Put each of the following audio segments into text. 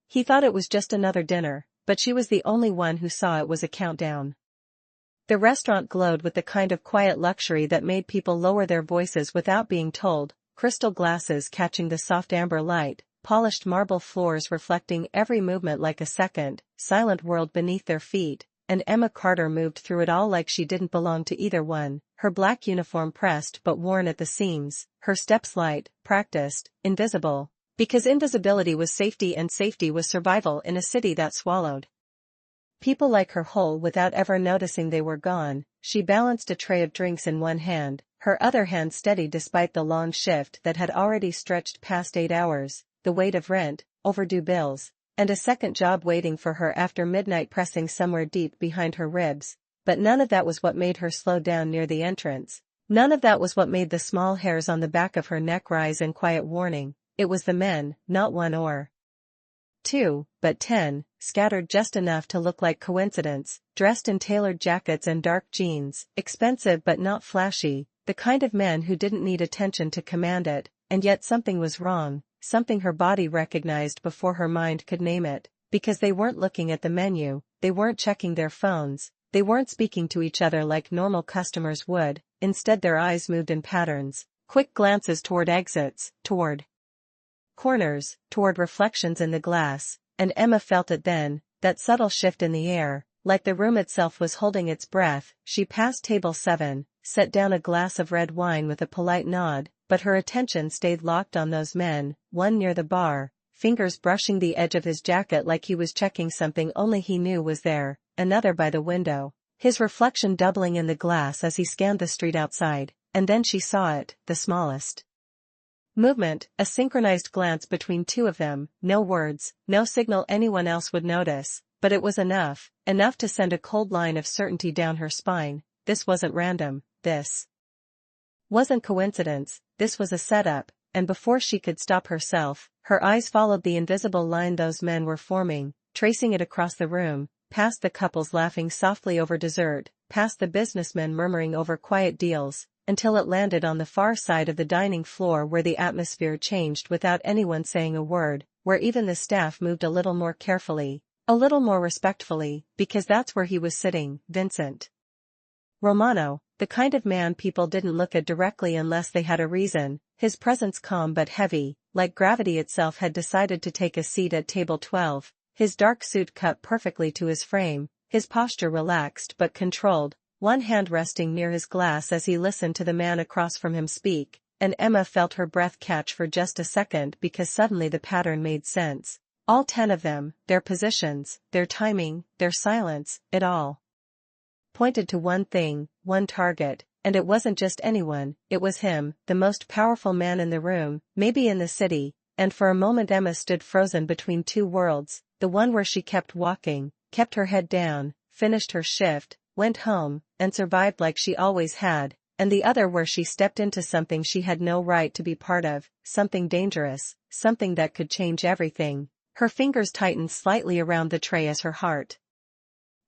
He thought it was just another dinner, but she was the only one who saw it was a countdown. The restaurant glowed with the kind of quiet luxury that made people lower their voices without being told, crystal glasses catching the soft amber light, polished marble floors reflecting every movement like a second, silent world beneath their feet, and Emma Carter moved through it all like she didn't belong to either one, her black uniform pressed but worn at the seams, her steps light, practiced, invisible. Because invisibility was safety and safety was survival in a city that swallowed people like her whole without ever noticing they were gone. She balanced a tray of drinks in one hand, her other hand steady despite the long shift that had already stretched past 8 hours, the weight of rent, overdue bills, and a second job waiting for her after midnight pressing somewhere deep behind her ribs. But none of that was what made her slow down near the entrance. None of that was what made the small hairs on the back of her neck rise in quiet warning. It was the men, not one or two, but 10, scattered just enough to look like coincidence, dressed in tailored jackets and dark jeans, expensive but not flashy, the kind of men who didn't need attention to command it, and yet something was wrong, something her body recognized before her mind could name it, because they weren't looking at the menu, they weren't checking their phones, they weren't speaking to each other like normal customers would, instead their eyes moved in patterns, quick glances toward exits, toward corners, toward reflections in the glass, and Emma felt it then, that subtle shift in the air, like the room itself was holding its breath. She passed table 7, set down a glass of red wine with a polite nod, but her attention stayed locked on those men, one near the bar, fingers brushing the edge of his jacket like he was checking something only he knew was there, another by the window, his reflection doubling in the glass as he scanned the street outside, and then she saw it, the smallest movement, a synchronized glance between two of them, no words, no signal anyone else would notice, but it was enough to send a cold line of certainty down her spine. This wasn't random, this wasn't coincidence, this was a setup, and before she could stop herself, her eyes followed the invisible line those men were forming, tracing it across the room, past the couples laughing softly over dessert, past the businessmen murmuring over quiet deals, until it landed on the far side of the dining floor where the atmosphere changed without anyone saying a word, where even the staff moved a little more carefully, a little more respectfully, because that's where he was sitting, Vincent Romano, the kind of man people didn't look at directly unless they had a reason, his presence calm but heavy, like gravity itself had decided to take a seat at table 12, his dark suit cut perfectly to his frame, his posture relaxed but controlled, one hand resting near his glass as he listened to the man across from him speak, and Emma felt her breath catch for just a second because suddenly the pattern made sense. All 10 of them, their positions, their timing, their silence, it all pointed to one thing, one target, and it wasn't just anyone, it was him, the most powerful man in the room, maybe in the city, and for a moment Emma stood frozen between two worlds, the one where she kept walking, kept her head down, finished her shift, went home, and survived like she always had, and the other where she stepped into something she had no right to be part of, something dangerous, something that could change everything. Her fingers tightened slightly around the tray as her heart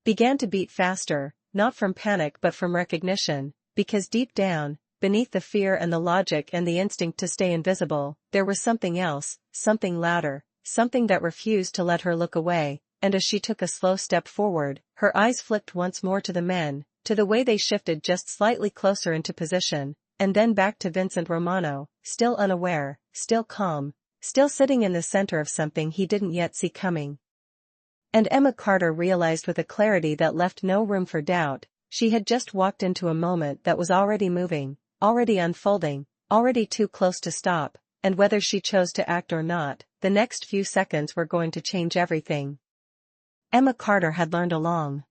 began to beat faster, not from panic but from recognition, because deep down, beneath the fear and the logic and the instinct to stay invisible, there was something else, something louder, something that refused to let her look away. And as she took a slow step forward, her eyes flicked once more to the men, to the way they shifted just slightly closer into position, and then back to Vincent Romano, still unaware, still calm, still sitting in the center of something he didn't yet see coming. And Emma Carter realized with a clarity that left no room for doubt, she had just walked into a moment that was already moving, already unfolding, already too close to stop, and whether she chose to act or not, the next few seconds were going to change everything. Emma Carter had learned a long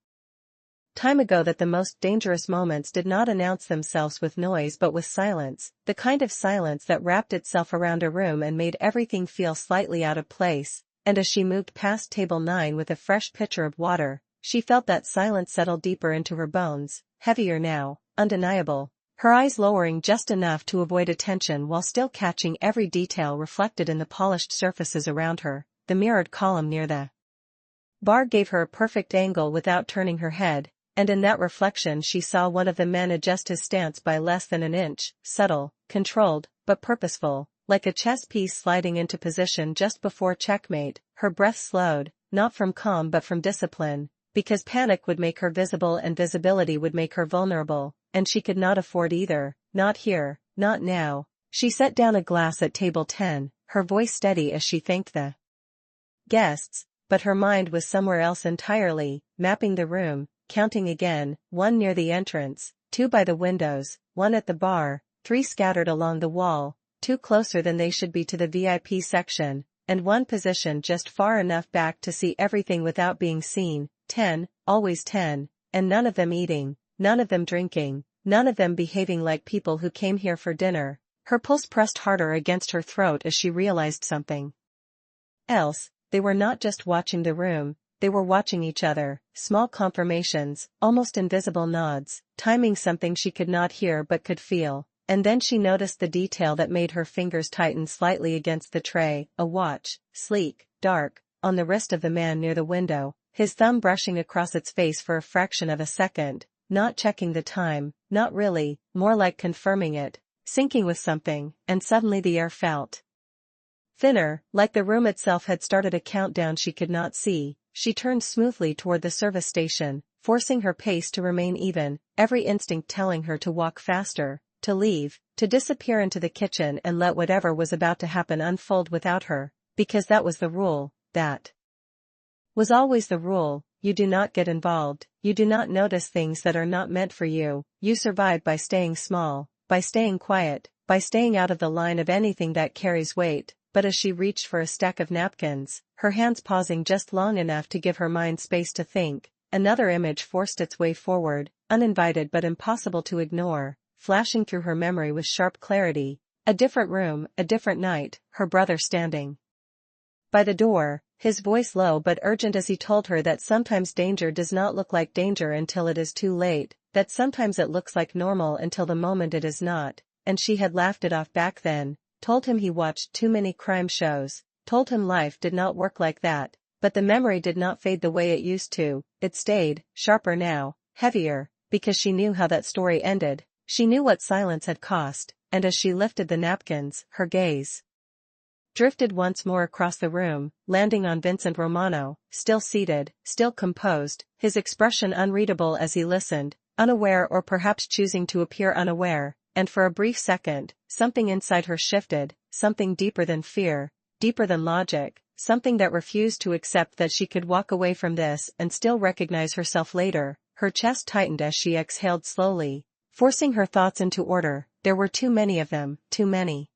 time ago that the most dangerous moments did not announce themselves with noise but with silence, the kind of silence that wrapped itself around a room and made everything feel slightly out of place, and as she moved past table 9 with a fresh pitcher of water, she felt that silence settle deeper into her bones, heavier now, undeniable, her eyes lowering just enough to avoid attention while still catching every detail reflected in the polished surfaces around her. The mirrored column near the bar gave her a perfect angle without turning her head, and in that reflection she saw one of the men adjust his stance by less than an inch, subtle, controlled, but purposeful, like a chess piece sliding into position just before checkmate. Her breath slowed, not from calm but from discipline, because panic would make her visible and visibility would make her vulnerable, and she could not afford either, not here, not now. She set down a glass at table 10, her voice steady as she thanked the guests, but her mind was somewhere else entirely, mapping the room, counting again, 1 near the entrance, 2 by the windows, 1 at the bar, 3 scattered along the wall, 2 closer than they should be to the VIP section, and 1 positioned just far enough back to see everything without being seen. 10, always 10, and none of them eating, none of them drinking, none of them behaving like people who came here for dinner. Her pulse pressed harder against her throat as she realized something else. They were not just watching the room, they were watching each other, small confirmations, almost invisible nods, timing something she could not hear but could feel, and then she noticed the detail that made her fingers tighten slightly against the tray, a watch, sleek, dark, on the wrist of the man near the window, his thumb brushing across its face for a fraction of a second, not checking the time, not really, more like confirming it, syncing with something, and suddenly the air felt thinner, like the room itself had started a countdown she could not see. She turned smoothly toward the service station, forcing her pace to remain even, every instinct telling her to walk faster, to leave, to disappear into the kitchen and let whatever was about to happen unfold without her, because that was the rule, that was always the rule. You do not get involved, you do not notice things that are not meant for you, you survive by staying small, by staying quiet, by staying out of the line of anything that carries weight. But as she reached for a stack of napkins, her hands pausing just long enough to give her mind space to think, another image forced its way forward, uninvited but impossible to ignore, flashing through her memory with sharp clarity. A different room, a different night, her brother standing by the door, his voice low but urgent as he told her that sometimes danger does not look like danger until it is too late, that sometimes it looks like normal until the moment it is not, and she had laughed it off back then. Told him he watched too many crime shows, told him life did not work like that, but the memory did not fade the way it used to, it stayed, sharper now, heavier, because she knew how that story ended, she knew what silence had cost, and as she lifted the napkins, her gaze drifted once more across the room, landing on Vincent Romano, still seated, still composed, his expression unreadable as he listened, unaware or perhaps choosing to appear unaware. And for a brief second, something inside her shifted, something deeper than fear, deeper than logic, something that refused to accept that she could walk away from this and still recognize herself later. Her chest tightened as she exhaled slowly, forcing her thoughts into order. There were too many of them, too many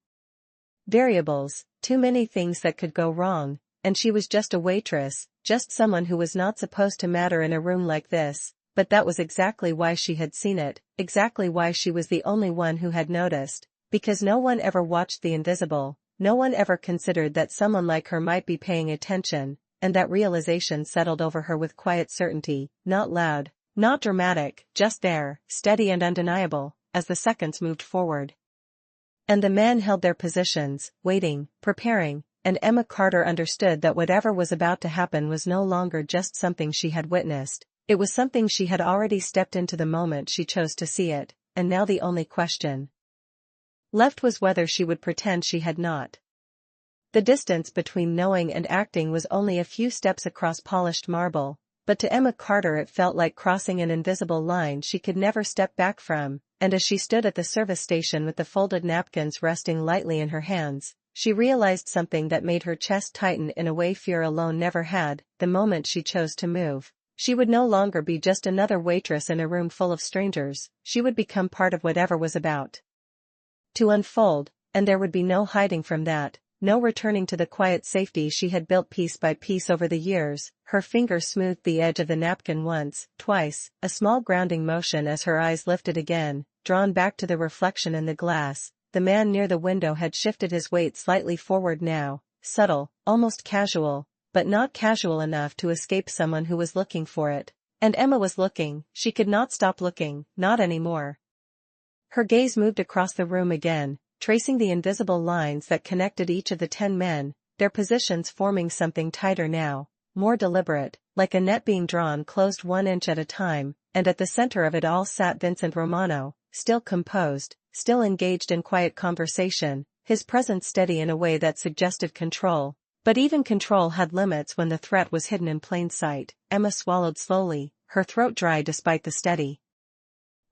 variables, too many things that could go wrong, and she was just a waitress, just someone who was not supposed to matter in a room like this. But that was exactly why she had seen it, exactly why she was the only one who had noticed, because no one ever watched the invisible, no one ever considered that someone like her might be paying attention, and that realization settled over her with quiet certainty, not loud, not dramatic, just there, steady and undeniable, as the seconds moved forward. And the men held their positions, waiting, preparing, and Emma Carter understood that whatever was about to happen was no longer just something she had witnessed. It was something she had already stepped into the moment she chose to see it, and now the only question left was whether she would pretend she had not. The distance between knowing and acting was only a few steps across polished marble, but to Emma Carter it felt like crossing an invisible line she could never step back from, and as she stood at the service station with the folded napkins resting lightly in her hands, she realized something that made her chest tighten in a way fear alone never had. The moment she chose to move, she would no longer be just another waitress in a room full of strangers, she would become part of whatever was about to unfold, and there would be no hiding from that, no returning to the quiet safety she had built piece by piece over the years. Her finger smoothed the edge of the napkin once, twice, a small grounding motion as her eyes lifted again, drawn back to the reflection in the glass. The man near the window had shifted his weight slightly forward now, subtle, almost casual, but not casual enough to escape someone who was looking for it. And Emma was looking, she could not stop looking, not anymore. Her gaze moved across the room again, tracing the invisible lines that connected each of the 10 men, their positions forming something tighter now, more deliberate, like a net being drawn closed 1 inch at a time, and at the center of it all sat Vincent Romano, still composed, still engaged in quiet conversation, his presence steady in a way that suggested control. But even control had limits when the threat was hidden in plain sight. Emma swallowed slowly, her throat dry despite the steady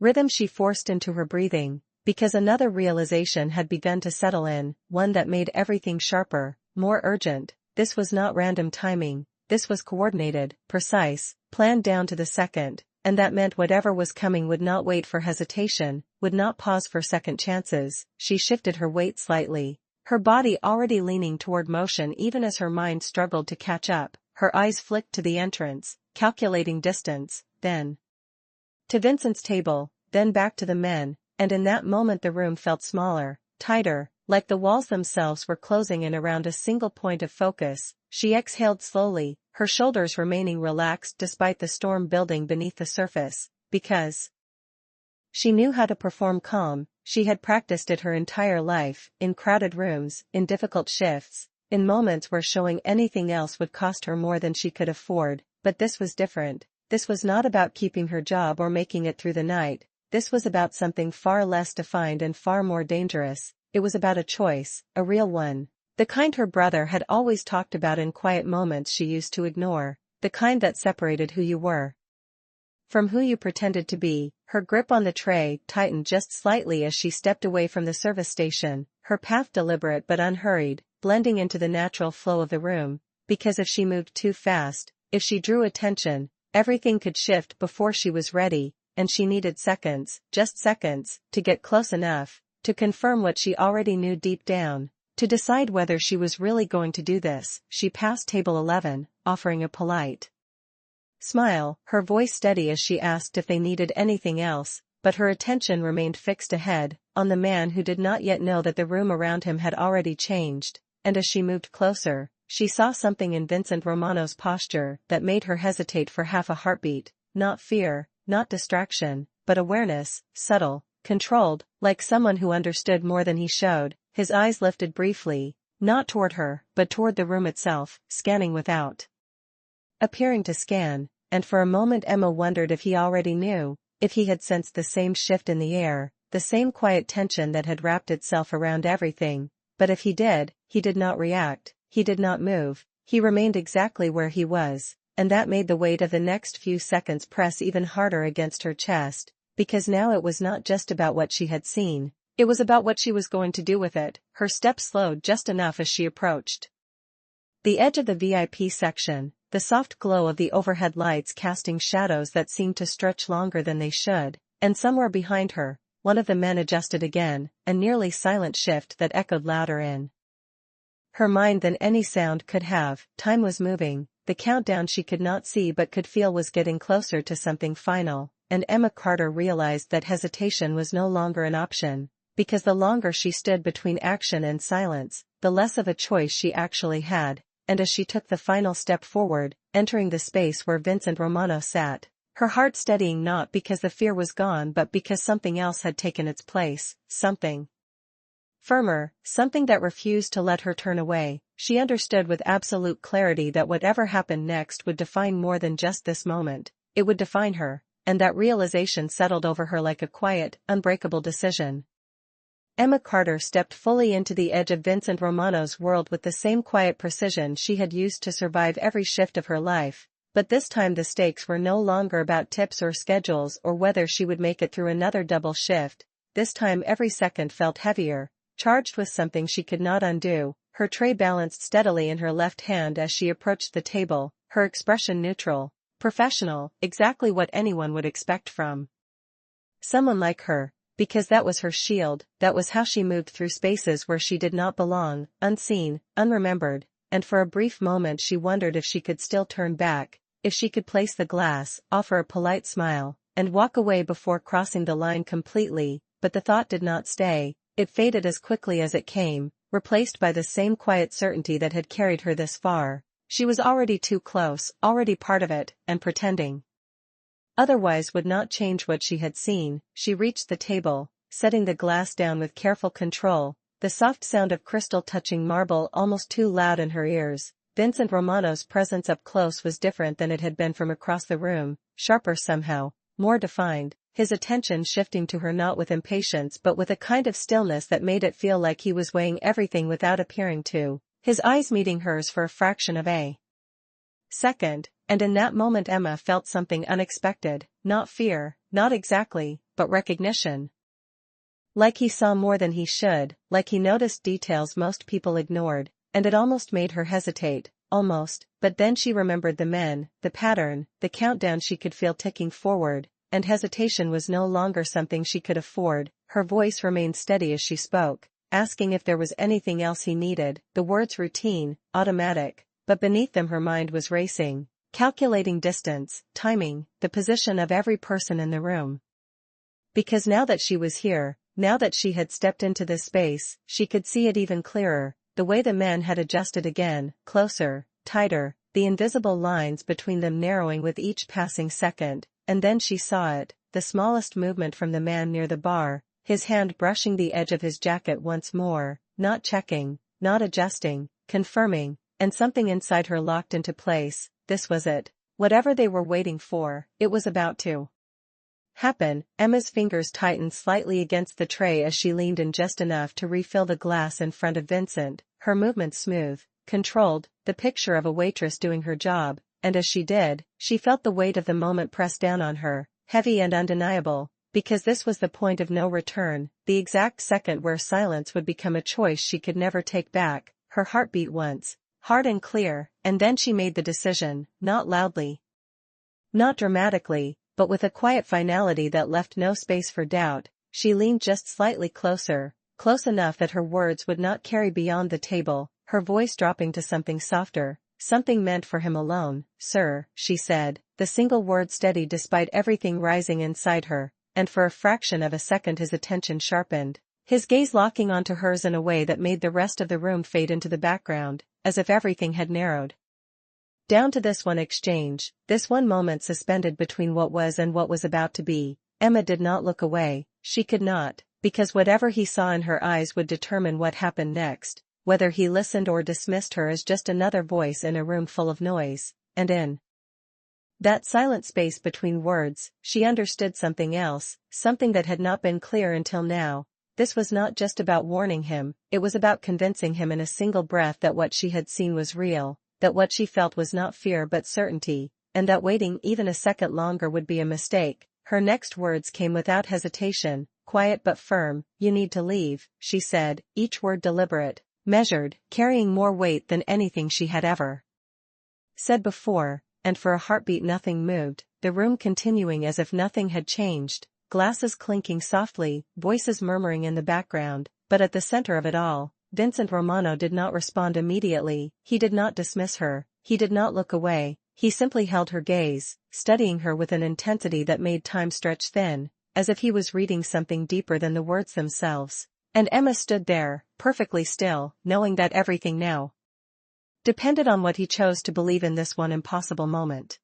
rhythm she forced into her breathing, because another realization had begun to settle in, one that made everything sharper, more urgent. This was not random timing, this was coordinated, precise, planned down to the second, and that meant whatever was coming would not wait for hesitation, would not pause for second chances. She shifted her weight slightly, her body already leaning toward motion even as her mind struggled to catch up. Her eyes flicked to the entrance, calculating distance, then to Vincent's table, then back to the men, and in that moment the room felt smaller, tighter, like the walls themselves were closing in around a single point of focus. She exhaled slowly, her shoulders remaining relaxed despite the storm building beneath the surface, because she knew how to perform calm. She had practiced it her entire life, in crowded rooms, in difficult shifts, in moments where showing anything else would cost her more than she could afford. But this was different. This was not about keeping her job or making it through the night. This was about something far less defined and far more dangerous. It was about a choice, a real one. The kind her brother had always talked about in quiet moments she used to ignore. The kind that separated who you were from who you pretended to be. Her grip on the tray tightened just slightly as she stepped away from the service station, her path deliberate but unhurried, blending into the natural flow of the room, because if she moved too fast, if she drew attention, everything could shift before she was ready, and she needed seconds, just seconds, to get close enough, to confirm what she already knew deep down, to decide whether she was really going to do this. She passed table 11, offering a polite smile, her voice steady as she asked if they needed anything else, but her attention remained fixed ahead, on the man who did not yet know that the room around him had already changed, and as she moved closer, she saw something in Vincent Romano's posture that made her hesitate for half a heartbeat. Not fear, not distraction, but awareness, subtle, controlled, like someone who understood more than he showed. His eyes lifted briefly, not toward her, but toward the room itself, scanning without appearing to scan, and for a moment Emma wondered if he already knew, if he had sensed the same shift in the air, the same quiet tension that had wrapped itself around everything. But if he did not react, he did not move, he remained exactly where he was, and that made the weight of the next few seconds press even harder against her chest, because now it was not just about what she had seen, it was about what she was going to do with it. Her steps slowed just enough as she approached the edge of the VIP section, the soft glow of the overhead lights casting shadows that seemed to stretch longer than they should, and somewhere behind her, one of the men adjusted again, a nearly silent shift that echoed louder in her mind than any sound could have. Time was moving, the countdown she could not see but could feel was getting closer to something final, and Emma Carter realized that hesitation was no longer an option, because the longer she stood between action and silence, the less of a choice she actually had. And as she took the final step forward, entering the space where Vincent Romano sat, her heart steadying not because the fear was gone but because something else had taken its place, something firmer, something that refused to let her turn away. She understood with absolute clarity that whatever happened next would define more than just this moment, it would define her, and that realization settled over her like a quiet, unbreakable decision. Emma Carter stepped fully into the edge of Vincent Romano's world with the same quiet precision she had used to survive every shift of her life, but this time the stakes were no longer about tips or schedules or whether she would make it through another double shift. This time every second felt heavier, charged with something she could not undo. Her tray balanced steadily in her left hand as she approached the table, her expression neutral, professional, exactly what anyone would expect from someone like her. Because that was her shield, that was how she moved through spaces where she did not belong, unseen, unremembered, and for a brief moment she wondered if she could still turn back, if she could place the glass, offer a polite smile, and walk away before crossing the line completely. But the thought did not stay, it faded as quickly as it came, replaced by the same quiet certainty that had carried her this far. She was already too close, already part of it, and pretending otherwise would not change what she had seen. She reached the table, setting the glass down with careful control, the soft sound of crystal touching marble almost too loud in her ears. Vincent Romano's presence up close was different than it had been from across the room, sharper somehow, more defined, his attention shifting to her not with impatience but with a kind of stillness that made it feel like he was weighing everything without appearing to, his eyes meeting hers for a fraction of a second, and in that moment Emma felt something unexpected, not fear, not exactly, but recognition. Like he saw more than he should, like he noticed details most people ignored, and it almost made her hesitate, almost, but then she remembered the men, the pattern, the countdown she could feel ticking forward, and hesitation was no longer something she could afford. Her voice remained steady as she spoke, asking if there was anything else he needed, the words routine, automatic, but beneath them her mind was racing, calculating distance, timing, the position of every person in the room. Because now that she was here, now that she had stepped into this space, she could see it even clearer, the way the men had adjusted again, closer, tighter, the invisible lines between them narrowing with each passing second, and then she saw it, the smallest movement from the man near the bar, his hand brushing the edge of his jacket once more, not checking, not adjusting, confirming, and something inside her locked into place. This was it. Whatever they were waiting for, it was about to happen. Emma's fingers tightened slightly against the tray as she leaned in just enough to refill the glass in front of Vincent, her movements smooth, controlled, the picture of a waitress doing her job, and as she did, she felt the weight of the moment press down on her, heavy and undeniable, because this was the point of no return, the exact second where silence would become a choice she could never take back. Her heart beat once, hard and clear, and then she made the decision, not loudly, not dramatically, but with a quiet finality that left no space for doubt. She leaned just slightly closer, close enough that her words would not carry beyond the table, her voice dropping to something softer, something meant for him alone. Sir, she said, the single word steady despite everything rising inside her, and for a fraction of a second his attention sharpened, his gaze locking onto hers in a way that made the rest of the room fade into the background, as if everything had narrowed down to this one exchange, this one moment suspended between what was and what was about to be. Emma did not look away, she could not, because whatever he saw in her eyes would determine what happened next, whether he listened or dismissed her as just another voice in a room full of noise, and in that silent space between words, she understood something else, something that had not been clear until now. This was not just about warning him, it was about convincing him in a single breath that what she had seen was real, that what she felt was not fear but certainty, and that waiting even a second longer would be a mistake. Her next words came without hesitation, quiet but firm. You need to leave, she said, each word deliberate, measured, carrying more weight than anything she had ever said before, and for a heartbeat nothing moved, the room continuing as if nothing had changed, glasses clinking softly, voices murmuring in the background, but at the center of it all, Vincent Romano did not respond immediately. He did not dismiss her, he did not look away, he simply held her gaze, studying her with an intensity that made time stretch thin, as if he was reading something deeper than the words themselves. And Emma stood there, perfectly still, knowing that everything now depended on what he chose to believe in this one impossible moment.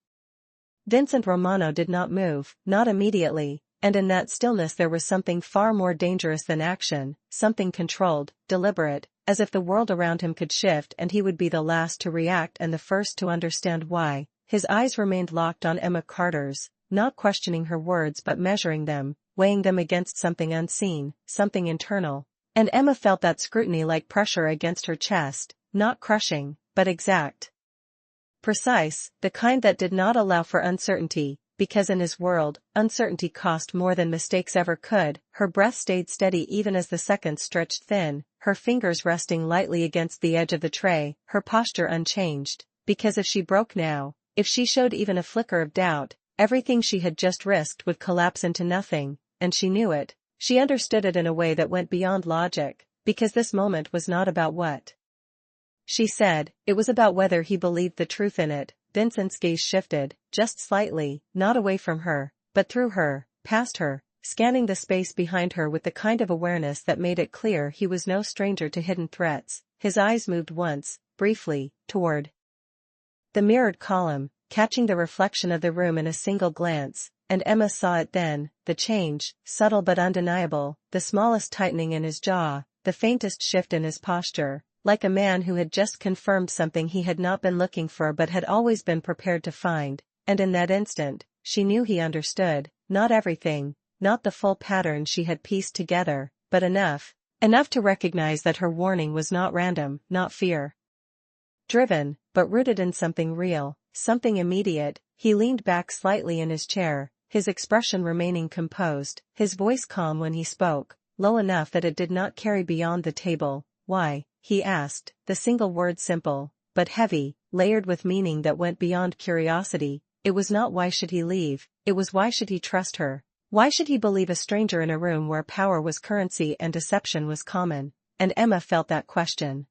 Vincent Romano did not move, not immediately, and in that stillness there was something far more dangerous than action, something controlled, deliberate, as if the world around him could shift and he would be the last to react and the first to understand why. His eyes remained locked on Emma Carter's, not questioning her words but measuring them, weighing them against something unseen, something internal. And Emma felt that scrutiny like pressure against her chest, not crushing, but exact. Precise, the kind that did not allow for uncertainty, because in his world, uncertainty cost more than mistakes ever could. Her breath stayed steady even as the seconds stretched thin, her fingers resting lightly against the edge of the tray, her posture unchanged, because if she broke now, if she showed even a flicker of doubt, everything she had just risked would collapse into nothing, and she knew it. She understood it in a way that went beyond logic, because this moment was not about what she said, it was about whether he believed the truth in it. Vincent's gaze shifted, just slightly, not away from her, but through her, past her, scanning the space behind her with the kind of awareness that made it clear he was no stranger to hidden threats. His eyes moved once, briefly, toward the mirrored column, catching the reflection of the room in a single glance, and Emma saw it then, the change, subtle but undeniable, the smallest tightening in his jaw, the faintest shift in his posture. Like a man who had just confirmed something he had not been looking for but had always been prepared to find, and in that instant, she knew he understood. not everything, not the full pattern she had pieced together, but enough to recognize that her warning was not random, not fear-driven, but rooted in something real, something immediate. He leaned back slightly in his chair, his expression remaining composed, his voice calm when he spoke, low enough that it did not carry beyond the table. "Why?" he asked, the single word simple, but heavy, layered with meaning that went beyond curiosity. It was not why should he leave, it was why should he trust her? Why should he believe a stranger in a room where power was currency and deception was common? And Emma felt that question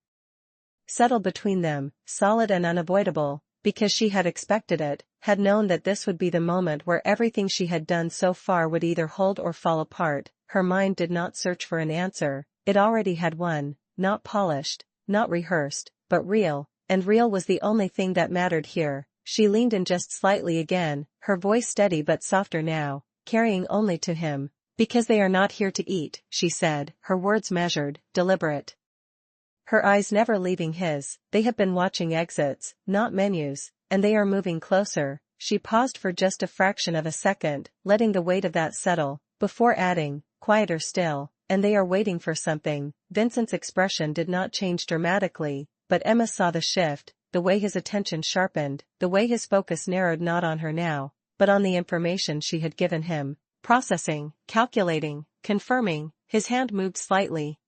settle between them, solid and unavoidable, because she had expected it, had known that this would be the moment where everything she had done so far would either hold or fall apart. Her mind did not search for an answer, it already had one, not polished, not rehearsed, but real, and real was the only thing that mattered here. She leaned in just slightly again, her voice steady but softer now, carrying only to him. "Because they are not here to eat," she said, her words measured, deliberate. Her eyes never leaving his. "They have been watching exits, not menus, and they are moving closer." She paused for just a fraction of a second, letting the weight of that settle, before adding, quieter still, "and they are waiting for something." Vincent's expression did not change dramatically, but Emma saw the shift, the way his attention sharpened, the way his focus narrowed not on her now, but on the information she had given him. Processing, calculating, confirming, his hand moved slightly.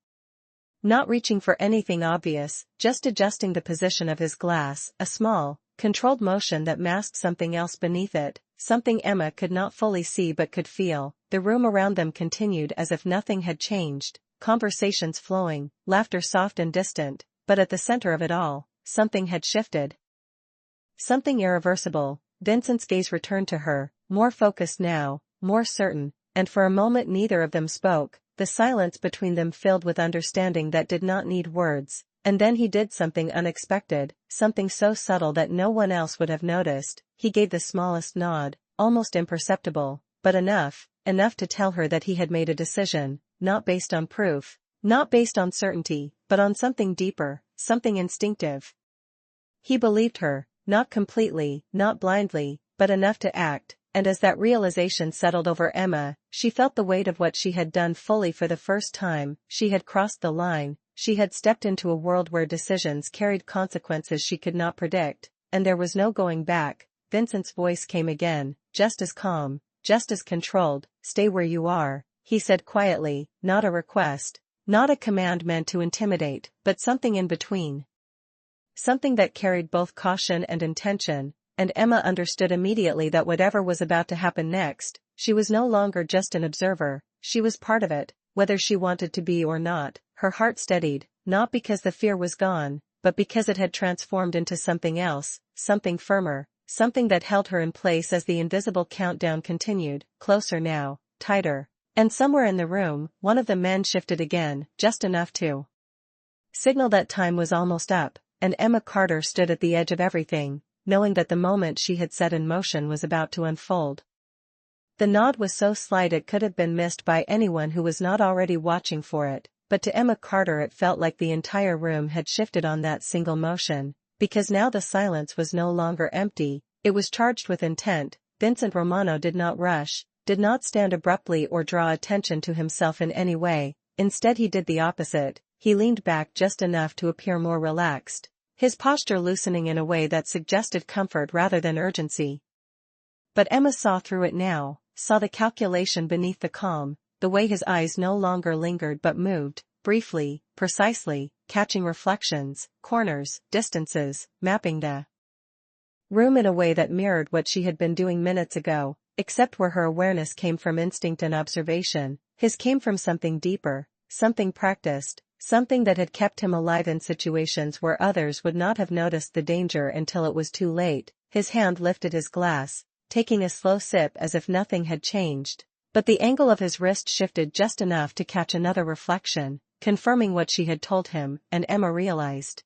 Not reaching for anything obvious, just adjusting the position of his glass, a small, controlled motion that masked something else beneath it, something Emma could not fully see but could feel. The room around them continued as if nothing had changed, conversations flowing, laughter soft and distant, but at the center of it all, something had shifted. Something irreversible. Vincent's gaze returned to her, more focused now, more certain, and for a moment neither of them spoke. The silence between them filled with understanding that did not need words, and then he did something unexpected, something so subtle that no one else would have noticed. He gave the smallest nod, almost imperceptible, but enough to tell her that he had made a decision, not based on proof, not based on certainty, but on something deeper, something instinctive. He believed her, not completely, not blindly, but enough to act. And as that realization settled over Emma, she felt the weight of what she had done fully for the first time. She had crossed the line, she had stepped into a world where decisions carried consequences she could not predict, and there was no going back. Vincent's voice came again, just as calm, just as controlled. "Stay where you are," he said quietly, not a request, not a command meant to intimidate, but something in between. Something that carried both caution and intention. And Emma understood immediately that whatever was about to happen next, she was no longer just an observer, she was part of it, whether she wanted to be or not. Her heart steadied, not because the fear was gone, but because it had transformed into something else, something firmer, something that held her in place as the invisible countdown continued, closer now, tighter. And somewhere in the room, one of the men shifted again, just enough to signal that time was almost up, and Emma Carter stood at the edge of everything, knowing that the moment she had set in motion was about to unfold. The nod was so slight it could have been missed by anyone who was not already watching for it, but to Emma Carter it felt like the entire room had shifted on that single motion, because now the silence was no longer empty, it was charged with intent. Vincent Romano did not rush, did not stand abruptly or draw attention to himself in any way. Instead he did the opposite, he leaned back just enough to appear more relaxed, his posture loosening in a way that suggested comfort rather than urgency. But Emma saw through it now, saw the calculation beneath the calm, the way his eyes no longer lingered but moved, briefly, precisely, catching reflections, corners, distances, mapping the room in a way that mirrored what she had been doing minutes ago, except where her awareness came from instinct and observation, his came from something deeper, something practiced, something that had kept him alive in situations where others would not have noticed the danger until it was too late. His hand lifted his glass, taking a slow sip as if nothing had changed, but the angle of his wrist shifted just enough to catch another reflection, confirming what she had told him, and Emma realized.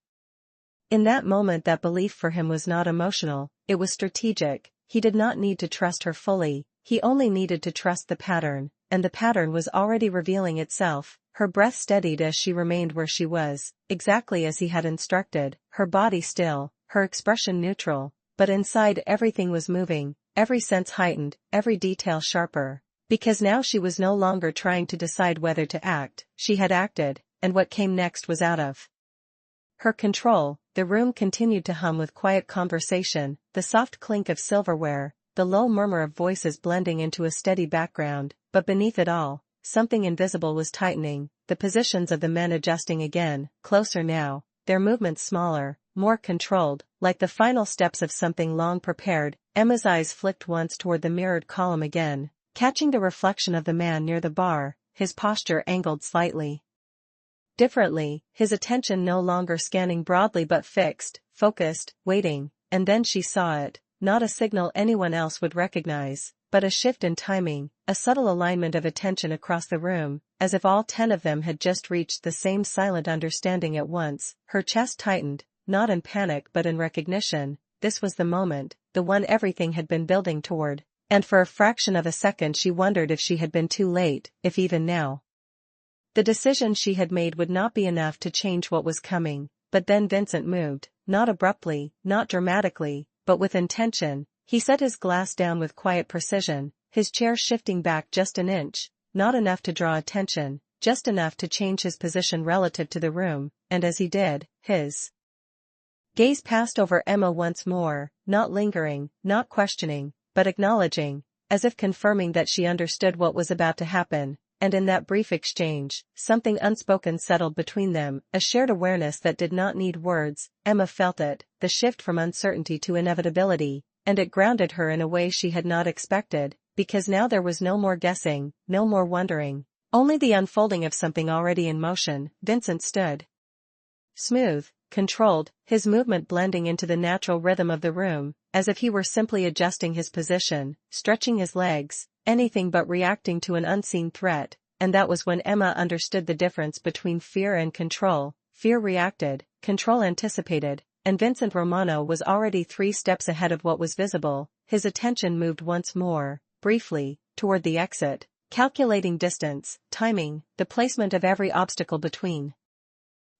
In that moment that belief for him was not emotional, it was strategic. He did not need to trust her fully, he only needed to trust the pattern, and the pattern was already revealing itself. Her breath steadied as she remained where she was, exactly as he had instructed, her body still, her expression neutral, but inside everything was moving, every sense heightened, every detail sharper. Because now she was no longer trying to decide whether to act, she had acted, and what came next was out of her control. The room continued to hum with quiet conversation, the soft clink of silverware, the low murmur of voices blending into a steady background, but beneath it all, something invisible was tightening, the positions of the men adjusting again, closer now, their movements smaller, more controlled, like the final steps of something long prepared. Emma's eyes flicked once toward the mirrored column again, catching the reflection of the man near the bar, his posture angled slightly differently, his attention no longer scanning broadly but fixed, focused, waiting, and then she saw it, not a signal anyone else would recognize, but a shift in timing, a subtle alignment of attention across the room, as if all 10 of them had just reached the same silent understanding at once. Her chest tightened, not in panic but in recognition. This was the moment, the one everything had been building toward, and for a fraction of a second she wondered if she had been too late, if even now the decision she had made would not be enough to change what was coming. But then Vincent moved, not abruptly, not dramatically, but with intention. He set his glass down with quiet precision, his chair shifting back just an inch, not enough to draw attention, just enough to change his position relative to the room, and as he did, his gaze passed over Emma once more, not lingering, not questioning, but acknowledging, as if confirming that she understood what was about to happen. And in that brief exchange, something unspoken settled between them, a shared awareness that did not need words. Emma felt it, the shift from uncertainty to inevitability, and it grounded her in a way she had not expected, because now there was no more guessing, no more wondering, only the unfolding of something already in motion. Vincent stood smooth, controlled, his movement blending into the natural rhythm of the room, as if he were simply adjusting his position, stretching his legs, anything but reacting to an unseen threat. And that was when Emma understood the difference between fear and control. Fear reacted, control anticipated, and Vincent Romano was already 3 steps ahead of what was visible. His attention moved once more, briefly, toward the exit, calculating distance, timing, the placement of every obstacle between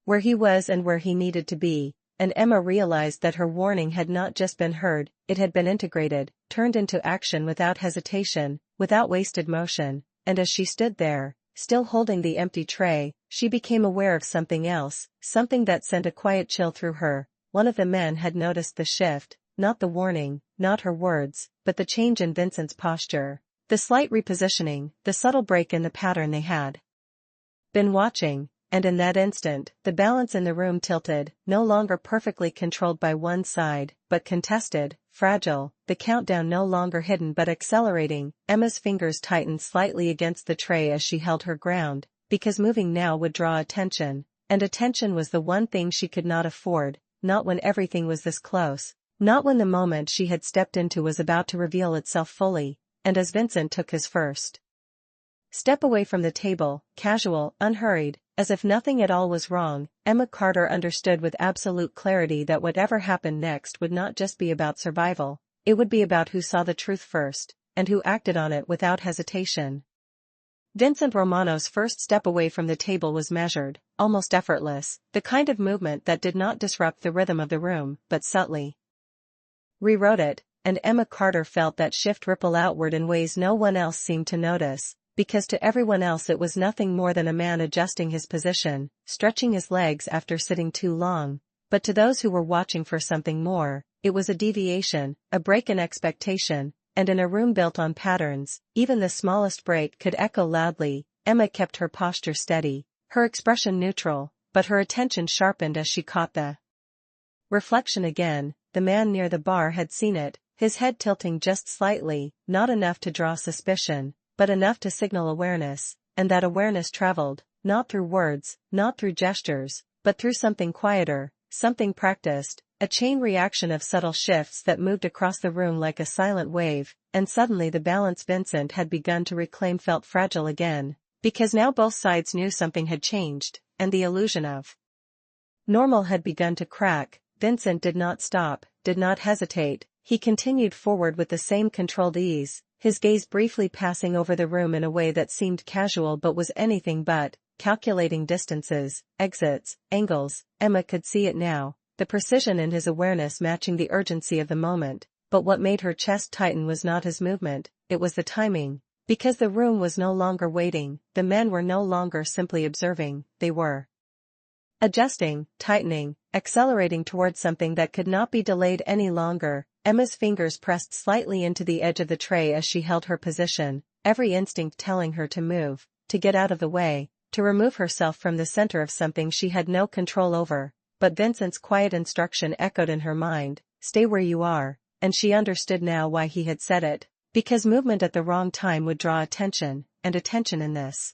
where he was and where he needed to be. And Emma realized that her warning had not just been heard, it had been integrated, turned into action without hesitation, without wasted motion. And as she stood there, still holding the empty tray, she became aware of something else, something that sent a quiet chill through her. One of the men had noticed the shift, not the warning, not her words, but the change in Vincent's posture, the slight repositioning, the subtle break in the pattern they had been watching. And in that instant, the balance in the room tilted, no longer perfectly controlled by one side, but contested, fragile, the countdown no longer hidden but accelerating. Emma's fingers tightened slightly against the tray as she held her ground, because moving now would draw attention, and attention was the one thing she could not afford, not when everything was this close, not when the moment she had stepped into was about to reveal itself fully. And as Vincent took his first step away from the table, casual, unhurried, as if nothing at all was wrong, Emma Carter understood with absolute clarity that whatever happened next would not just be about survival, it would be about who saw the truth first, and who acted on it without hesitation. Vincent Romano's first step away from the table was measured, almost effortless, the kind of movement that did not disrupt the rhythm of the room, but subtly rewrote it, and Emma Carter felt that shift ripple outward in ways no one else seemed to notice. Because to everyone else it was nothing more than a man adjusting his position, stretching his legs after sitting too long. But to those who were watching for something more, it was a deviation, a break in expectation, and in a room built on patterns, even the smallest break could echo loudly. Emma kept her posture steady, her expression neutral, but her attention sharpened as she caught the reflection again. The man near the bar had seen it, his head tilting just slightly, not enough to draw suspicion, but enough to signal awareness, and that awareness traveled, not through words, not through gestures, but through something quieter, something practiced, a chain reaction of subtle shifts that moved across the room like a silent wave. And suddenly the balance Vincent had begun to reclaim felt fragile again, because now both sides knew something had changed, and the illusion of normal had begun to crack. Vincent did not stop, did not hesitate, he continued forward with the same controlled ease, his gaze briefly passing over the room in a way that seemed casual but was anything but, calculating distances, exits, angles. Emma could see it now, the precision in his awareness matching the urgency of the moment, but what made her chest tighten was not his movement, it was the timing. Because the room was no longer waiting, the men were no longer simply observing, they were adjusting, tightening, accelerating towards something that could not be delayed any longer. Emma's fingers pressed slightly into the edge of the tray as she held her position, every instinct telling her to move, to get out of the way, to remove herself from the center of something she had no control over. But Vincent's quiet instruction echoed in her mind, "Stay where you are," and she understood now why he had said it. Because movement at the wrong time would draw attention, and attention in this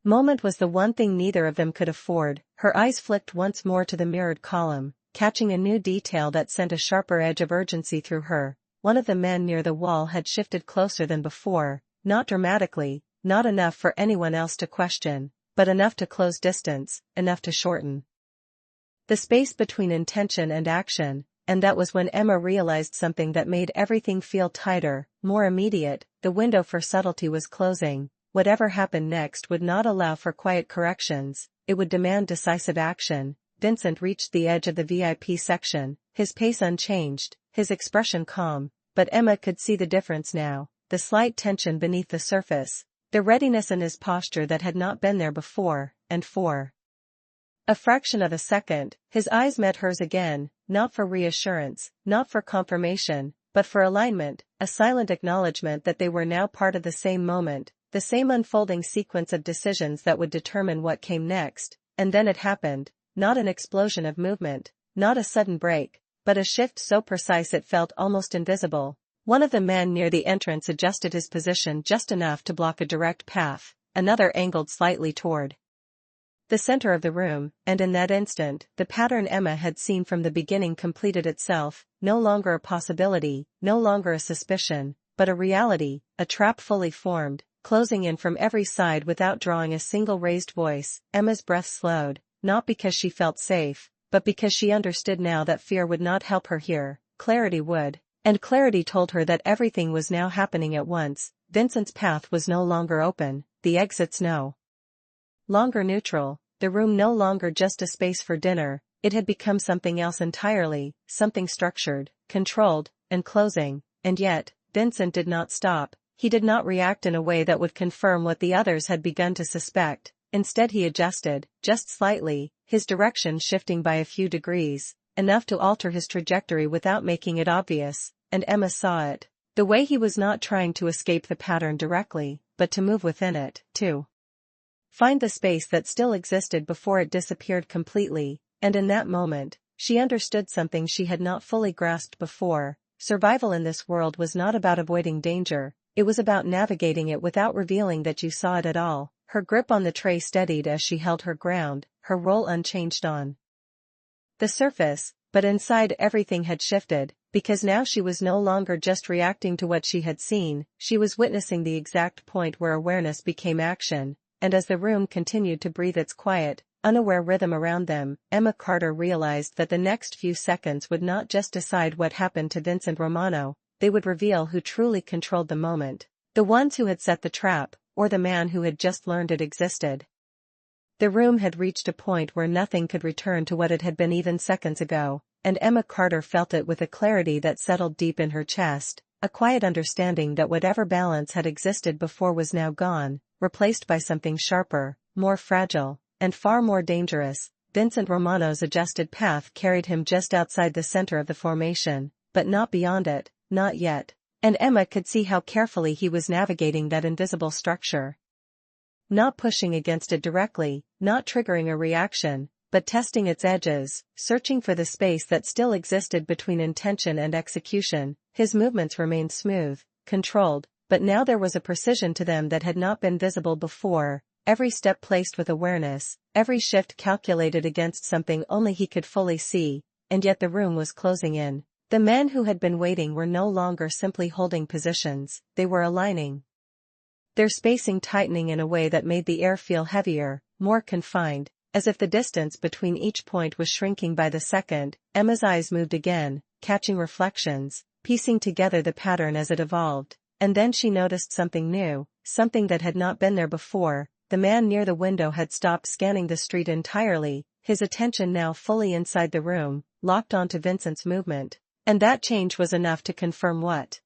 moment was the one thing neither of them could afford. Her eyes flicked once more to the mirrored column, catching a new detail that sent a sharper edge of urgency through her. One of the men near the wall had shifted closer than before, not dramatically, not enough for anyone else to question, but enough to close distance, enough to shorten the space between intention and action. And that was when Emma realized something that made everything feel tighter, more immediate. The window for subtlety was closing. Whatever happened next would not allow for quiet corrections, it would demand decisive action. Vincent reached the edge of the VIP section, his pace unchanged, his expression calm, but Emma could see the difference now, the slight tension beneath the surface, the readiness in his posture that had not been there before, and for a fraction of a second, his eyes met hers again, not for reassurance, not for confirmation, but for alignment, a silent acknowledgement that they were now part of the same moment, the same unfolding sequence of decisions that would determine what came next. And then it happened, not an explosion of movement, not a sudden break, but a shift so precise it felt almost invisible. One of the men near the entrance adjusted his position just enough to block a direct path, another angled slightly toward the center of the room, and in that instant, the pattern Emma had seen from the beginning completed itself, no longer a possibility, no longer a suspicion, but a reality, a trap fully formed, closing in from every side without drawing a single raised voice. Emma's breath slowed, not because she felt safe, but because she understood now that fear would not help her here, clarity would, and clarity told her that everything was now happening at once. Vincent's path was no longer open, the exits no longer neutral, the room no longer just a space for dinner. It had become something else entirely, something structured, controlled, and closing. And yet, Vincent did not stop. He did not react in a way that would confirm what the others had begun to suspect. Instead he adjusted, just slightly, his direction shifting by a few degrees, enough to alter his trajectory without making it obvious, and Emma saw it. The way he was not trying to escape the pattern directly, but to move within it, to find the space that still existed before it disappeared completely. And in that moment, she understood something she had not fully grasped before. Survival in this world was not about avoiding danger, it was about navigating it without revealing that you saw it at all. Her grip on the tray steadied as she held her ground, her role unchanged on the surface, but inside everything had shifted, because now she was no longer just reacting to what she had seen, she was witnessing the exact point where awareness became action. And as the room continued to breathe its quiet, unaware rhythm around them, Emma Carter realized that the next few seconds would not just decide what happened to Vincent Romano, they would reveal who truly controlled the moment. The ones who had set the trap, or the man who had just learned it existed. The room had reached a point where nothing could return to what it had been even seconds ago, and Emma Carter felt it with a clarity that settled deep in her chest, a quiet understanding that whatever balance had existed before was now gone, replaced by something sharper, more fragile, and far more dangerous. Vincent Romano's adjusted path carried him just outside the center of the formation, but not beyond it, not yet. And Emma could see how carefully he was navigating that invisible structure. Not pushing against it directly, not triggering a reaction, but testing its edges, searching for the space that still existed between intention and execution. His movements remained smooth, controlled, but now there was a precision to them that had not been visible before, every step placed with awareness, every shift calculated against something only he could fully see. And yet the room was closing in. The men who had been waiting were no longer simply holding positions, they were aligning. Their spacing tightening in a way that made the air feel heavier, more confined, as if the distance between each point was shrinking by the second. Emma's eyes moved again, catching reflections, piecing together the pattern as it evolved. And then she noticed something new, something that had not been there before. The man near the window had stopped scanning the street entirely, his attention now fully inside the room, locked onto Vincent's movement. And that change was enough to confirm what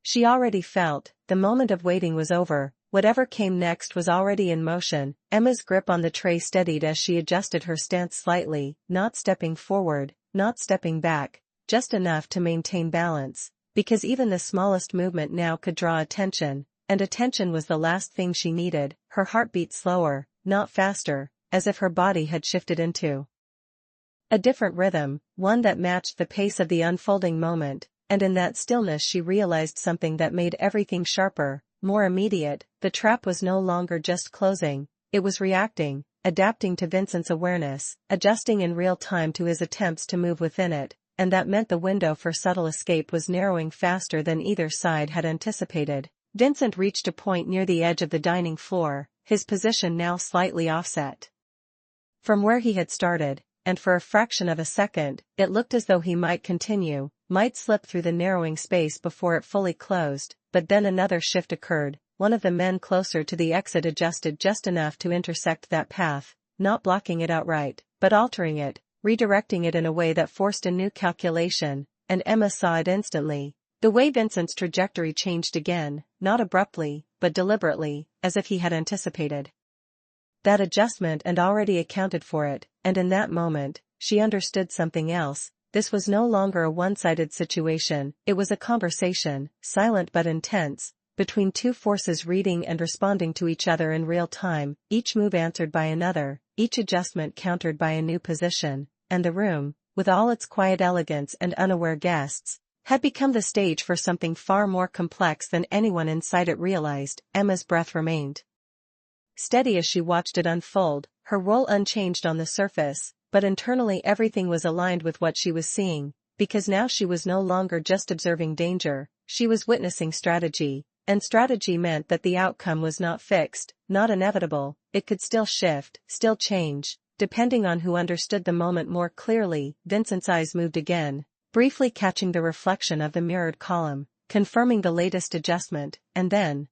she already felt. The moment of waiting was over, whatever came next was already in motion. Emma's grip on the tray steadied as she adjusted her stance slightly, not stepping forward, not stepping back, just enough to maintain balance, because even the smallest movement now could draw attention, and attention was the last thing she needed. Her heart beat slower, not faster, as if her body had shifted into a different rhythm, one that matched the pace of the unfolding moment, and in that stillness she realized something that made everything sharper, more immediate. The trap was no longer just closing, it was reacting, adapting to Vincent's awareness, adjusting in real time to his attempts to move within it, and that meant the window for subtle escape was narrowing faster than either side had anticipated. Vincent reached a point near the edge of the dining floor, his position now slightly offset from where he had started, and for a fraction of a second, it looked as though he might continue, might slip through the narrowing space before it fully closed. But then another shift occurred. One of the men closer to the exit adjusted just enough to intersect that path, not blocking it outright, but altering it, redirecting it in a way that forced a new calculation, and Emma saw it instantly. The way Vincent's trajectory changed again, not abruptly, but deliberately, as if he had anticipated that adjustment and already accounted for it, and in that moment, she understood something else. This was no longer a one-sided situation, it was a conversation, silent but intense, between two forces reading and responding to each other in real time, each move answered by another, each adjustment countered by a new position, and the room, with all its quiet elegance and unaware guests, had become the stage for something far more complex than anyone inside it realized. Emma's breath remained steady as she watched it unfold, her role unchanged on the surface, but internally everything was aligned with what she was seeing, because now she was no longer just observing danger, she was witnessing strategy, and strategy meant that the outcome was not fixed, not inevitable, it could still shift, still change, depending on who understood the moment more clearly. Vincent's eyes moved again, briefly catching the reflection of the mirrored column, confirming the latest adjustment, and then,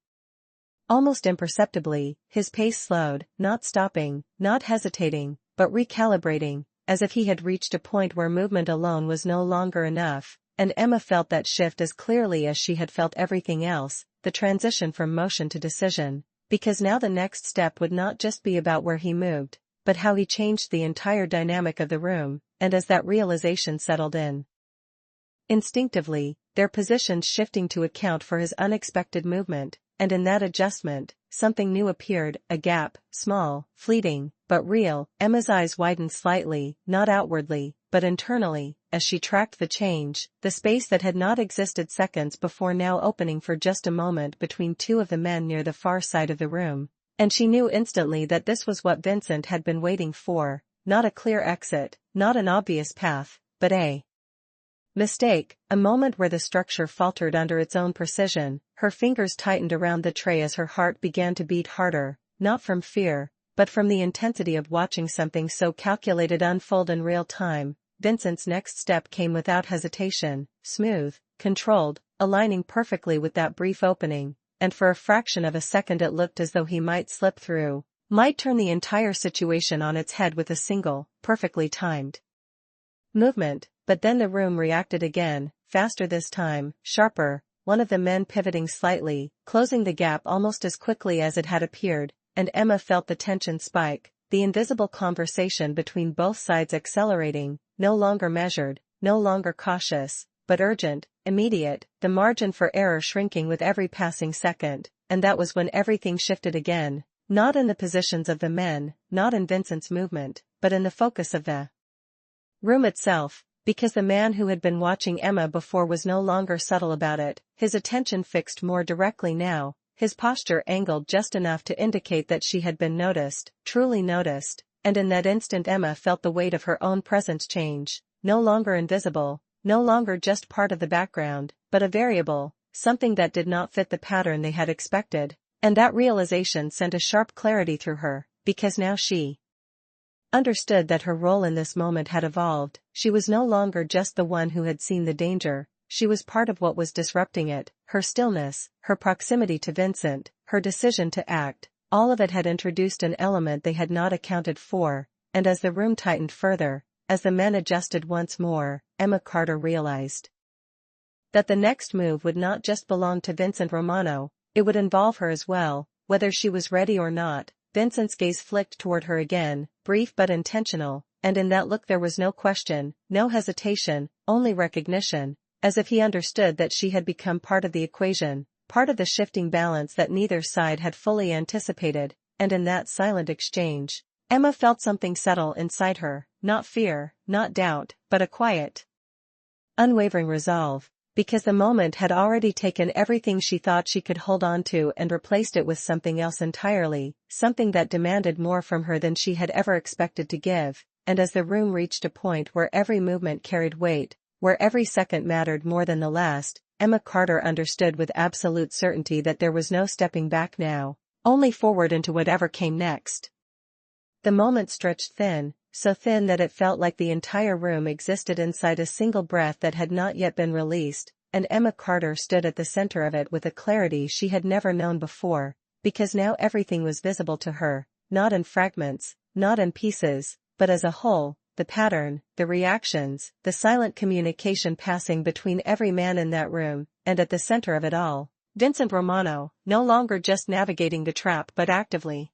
almost imperceptibly, his pace slowed, not stopping, not hesitating, but recalibrating, as if he had reached a point where movement alone was no longer enough, and Emma felt that shift as clearly as she had felt everything else, the transition from motion to decision, because now the next step would not just be about where he moved, but how he changed the entire dynamic of the room. And as that realization settled in, instinctively, their positions shifting to account for his unexpected movement, and in that adjustment, something new appeared, a gap, small, fleeting, but real. Emma's eyes widened slightly, not outwardly, but internally, as she tracked the change, the space that had not existed seconds before now opening for just a moment between two of the men near the far side of the room, and she knew instantly that this was what Vincent had been waiting for, not a clear exit, not an obvious path, but a mistake, a moment where the structure faltered under its own precision. Her fingers tightened around the tray as her heart began to beat harder, not from fear, but from the intensity of watching something so calculated unfold in real time. Vincent's next step came without hesitation, smooth, controlled, aligning perfectly with that brief opening, and for a fraction of a second it looked as though he might slip through, might turn the entire situation on its head with a single, perfectly timed movement. But then the room reacted again, faster this time, sharper, one of the men pivoting slightly, closing the gap almost as quickly as it had appeared, and Emma felt the tension spike, the invisible conversation between both sides accelerating, no longer measured, no longer cautious, but urgent, immediate, the margin for error shrinking with every passing second. And that was when everything shifted again, not in the positions of the men, not in Vincent's movement, but in the focus of the room itself. Because the man who had been watching Emma before was no longer subtle about it, his attention fixed more directly now, his posture angled just enough to indicate that she had been noticed, truly noticed, and in that instant Emma felt the weight of her own presence change, no longer invisible, no longer just part of the background, but a variable, something that did not fit the pattern they had expected, and that realization sent a sharp clarity through her, because now she understood that her role in this moment had evolved. She was no longer just the one who had seen the danger, she was part of what was disrupting it. Her stillness, her proximity to Vincent, her decision to act, all of it had introduced an element they had not accounted for, and as the room tightened further, as the men adjusted once more, Emma Carter realized that the next move would not just belong to Vincent Romano, it would involve her as well, whether she was ready or not. Vincent's gaze flicked toward her again, brief but intentional, and in that look there was no question, no hesitation, only recognition, as if he understood that she had become part of the equation, part of the shifting balance that neither side had fully anticipated, and in that silent exchange, Emma felt something settle inside her, not fear, not doubt, but a quiet, unwavering resolve, because the moment had already taken everything she thought she could hold on to and replaced it with something else entirely, something that demanded more from her than she had ever expected to give, and as the room reached a point where every movement carried weight, where every second mattered more than the last, Emma Carter understood with absolute certainty that there was no stepping back now, only forward into whatever came next. The moment stretched thin, so thin that it felt like the entire room existed inside a single breath that had not yet been released, and Emma Carter stood at the center of it with a clarity she had never known before, because now everything was visible to her, not in fragments, not in pieces, but as a whole, the pattern, the reactions, the silent communication passing between every man in that room, and at the center of it all, Vincent Romano, no longer just navigating the trap but actively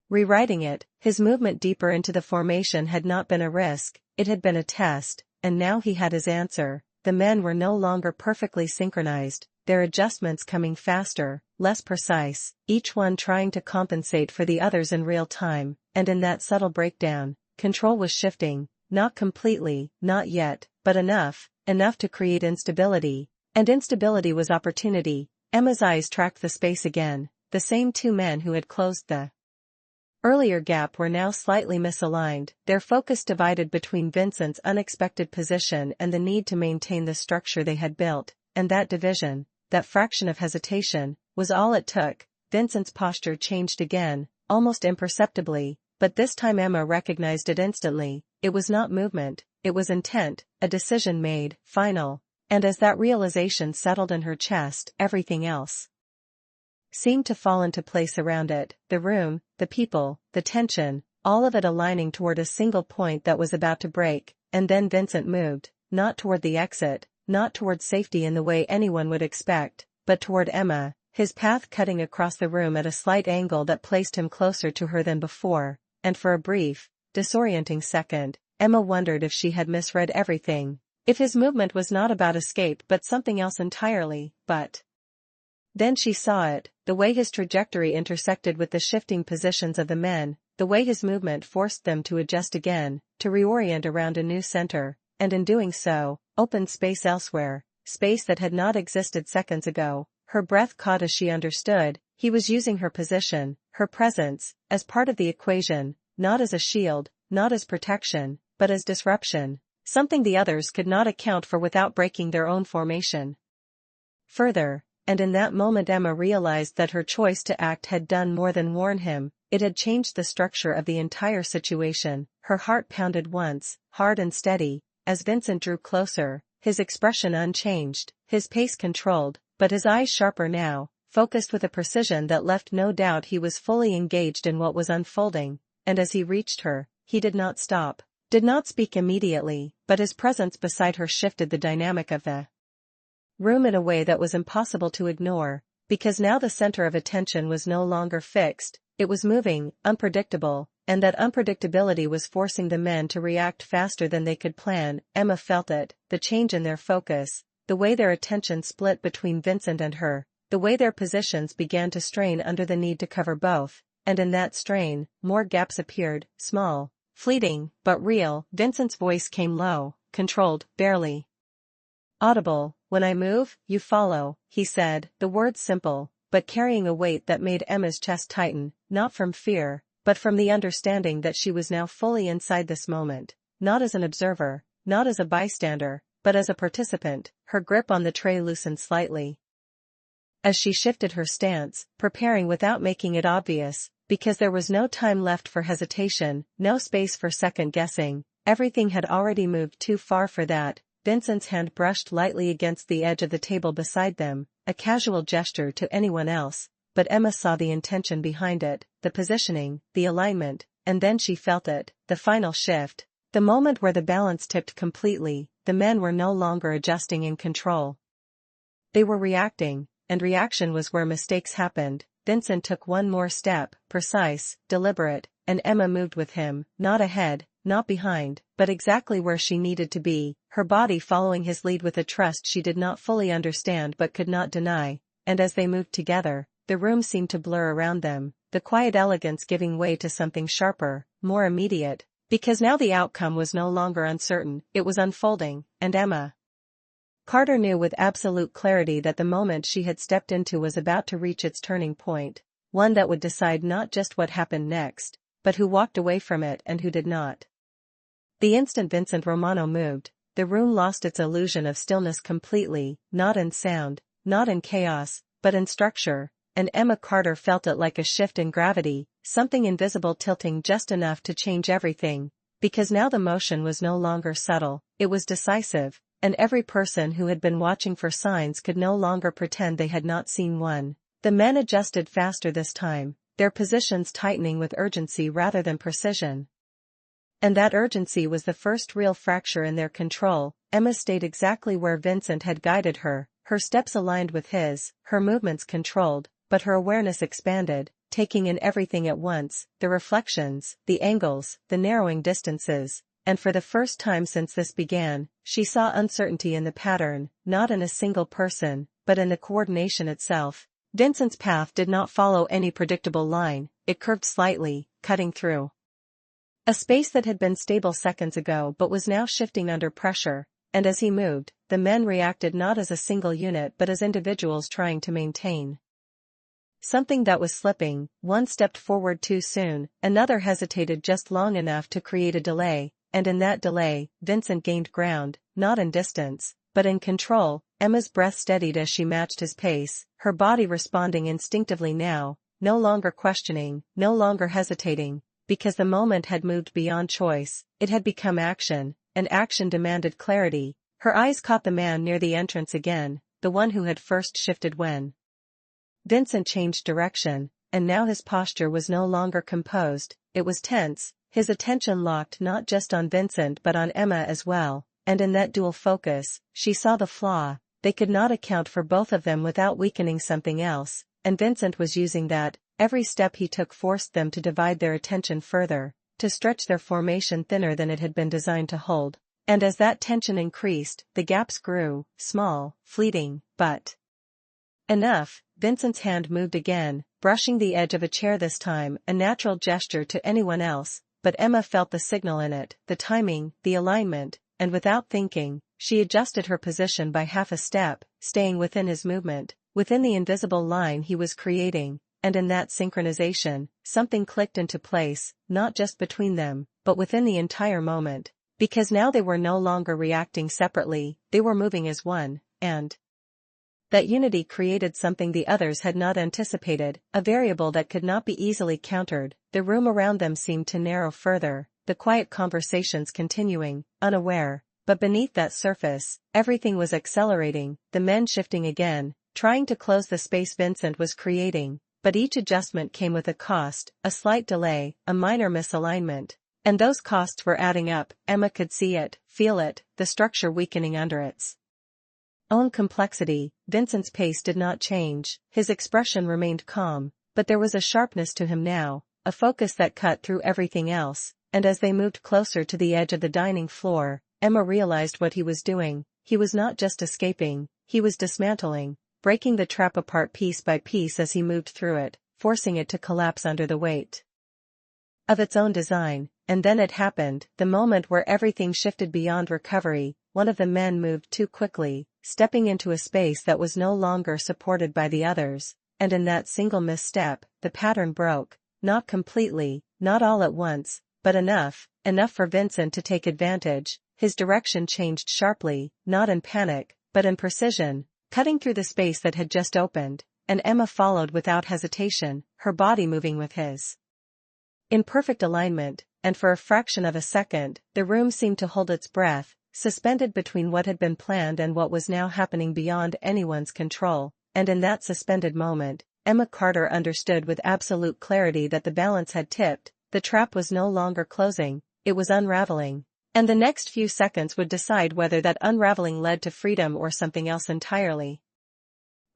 rewriting it. His movement deeper into the formation had not been a risk, it had been a test, and now he had his answer. The men were no longer perfectly synchronized, their adjustments coming faster, less precise, each one trying to compensate for the others in real time, and in that subtle breakdown, control was shifting, not completely, not yet, but enough to create instability, and instability was opportunity. Emma's eyes tracked the space again, the same two men who had closed the earlier gap were now slightly misaligned, their focus divided between Vincent's unexpected position and the need to maintain the structure they had built, and that division, that fraction of hesitation, was all it took. Vincent's posture changed again, almost imperceptibly, but this time Emma recognized it instantly. It was not movement, it was intent, a decision made, final, and as that realization settled in her chest, everything else seemed to fall into place around it, the room, the people, the tension, all of it aligning toward a single point that was about to break, and then Vincent moved, not toward the exit, not toward safety in the way anyone would expect, but toward Emma, his path cutting across the room at a slight angle that placed him closer to her than before, and for a brief, disorienting second, Emma wondered if she had misread everything, if his movement was not about escape but something else entirely, but then she saw it, the way his trajectory intersected with the shifting positions of the men, the way his movement forced them to adjust again, to reorient around a new center, and in doing so, opened space elsewhere, space that had not existed seconds ago. Her breath caught as she understood, he was using her position, her presence, as part of the equation, not as a shield, not as protection, but as disruption, something the others could not account for without breaking their own formation further. And in that moment Emma realized that her choice to act had done more than warn him, it had changed the structure of the entire situation. Her heart pounded once, hard and steady, as Vincent drew closer, his expression unchanged, his pace controlled, but his eyes sharper now, focused with a precision that left no doubt he was fully engaged in what was unfolding, and as he reached her, he did not stop, did not speak immediately, but his presence beside her shifted the dynamic of the room in a way that was impossible to ignore, because now the center of attention was no longer fixed, it was moving, unpredictable, and that unpredictability was forcing the men to react faster than they could plan. Emma felt it, the change in their focus, the way their attention split between Vincent and her, the way their positions began to strain under the need to cover both, and in that strain, more gaps appeared, small, fleeting, but real. Vincent's voice came low, controlled, barely audible. "When I move, you follow," he said, the words simple, but carrying a weight that made Emma's chest tighten, not from fear, but from the understanding that she was now fully inside this moment, not as an observer, not as a bystander, but as a participant. Her grip on the tray loosened slightly as she shifted her stance, preparing without making it obvious, because there was no time left for hesitation, no space for second-guessing, everything had already moved too far for that. Vincent's hand brushed lightly against the edge of the table beside them, a casual gesture to anyone else, but Emma saw the intention behind it, the positioning, the alignment, and then she felt it, the final shift, The moment where the balance tipped completely, the men were no longer adjusting in control. They were reacting, and reaction was where mistakes happened. Vincent took one more step, precise, deliberate, and Emma moved with him, not ahead, not behind, but exactly where she needed to be, her body following his lead with a trust she did not fully understand but could not deny, and as they moved together, the room seemed to blur around them, the quiet elegance giving way to something sharper, more immediate, because now the outcome was no longer uncertain, it was unfolding, and Emma Carter knew with absolute clarity that the moment she had stepped into was about to reach its turning point, one that would decide not just what happened next, but who walked away from it and who did not. The instant Vincent Romano moved, the room lost its illusion of stillness completely, not in sound, not in chaos, but in structure, and Emma Carter felt it like a shift in gravity, something invisible tilting just enough to change everything, because now the motion was no longer subtle, it was decisive, and every person who had been watching for signs could no longer pretend they had not seen one. The men adjusted faster this time, their positions tightening with urgency rather than precision. And that urgency was the first real fracture in their control. Emma stayed exactly where Vincent had guided her, her steps aligned with his, her movements controlled, but her awareness expanded, taking in everything at once, the reflections, the angles, the narrowing distances, and for the first time since this began, she saw uncertainty in the pattern, not in a single person, but in the coordination itself. Vincent's path did not follow any predictable line, it curved slightly, cutting through a space that had been stable seconds ago but was now shifting under pressure, and as he moved, the men reacted not as a single unit but as individuals trying to maintain something that was slipping. One stepped forward too soon, another hesitated just long enough to create a delay, and in that delay, Vincent gained ground, not in distance, but in control. Emma's breath steadied as she matched his pace, her body responding instinctively now, no longer questioning, no longer hesitating, because the moment had moved beyond choice, it had become action, and action demanded clarity. Her eyes caught the man near the entrance again, the one who had first shifted when Vincent changed direction, and now his posture was no longer composed, it was tense, his attention locked not just on Vincent but on Emma as well, and in that dual focus, she saw the flaw. They could not account for both of them without weakening something else, and Vincent was using that. Every step he took forced them to divide their attention further, to stretch their formation thinner than it had been designed to hold, and as that tension increased, the gaps grew, small, fleeting, but enough. Vincent's hand moved again, brushing the edge of a chair this time, a natural gesture to anyone else, but Emma felt the signal in it, the timing, the alignment, and without thinking, she adjusted her position by half a step, staying within his movement, within the invisible line he was creating, and in that synchronization, something clicked into place, not just between them, but within the entire moment, because now they were no longer reacting separately, they were moving as one, and that unity created something the others had not anticipated, a variable that could not be easily countered. The room around them seemed to narrow further, the quiet conversations continuing, unaware, but beneath that surface, everything was accelerating, the men shifting again, trying to close the space Vincent was creating, but each adjustment came with a cost, a slight delay, a minor misalignment, and those costs were adding up. Emma could see it, feel it, the structure weakening under its own complexity. Vincent's pace did not change, his expression remained calm, but there was a sharpness to him now, a focus that cut through everything else, and as they moved closer to the edge of the dining floor, Emma realized what he was doing. He was not just escaping, he was dismantling, breaking the trap apart piece by piece as he moved through it, forcing it to collapse under the weight of its own design. And then it happened, the moment where everything shifted beyond recovery. One of the men moved too quickly, stepping into a space that was no longer supported by the others, and in that single misstep, the pattern broke, not completely, not all at once, but enough for Vincent to take advantage. His direction changed sharply, not in panic, but in precision, cutting through the space that had just opened, and Emma followed without hesitation, her body moving with his in perfect alignment, and for a fraction of a second, the room seemed to hold its breath, suspended between what had been planned and what was now happening beyond anyone's control, and in that suspended moment, Emma Carter understood with absolute clarity that the balance had tipped, the trap was no longer closing, it was unraveling. And the next few seconds would decide whether that unraveling led to freedom or something else entirely.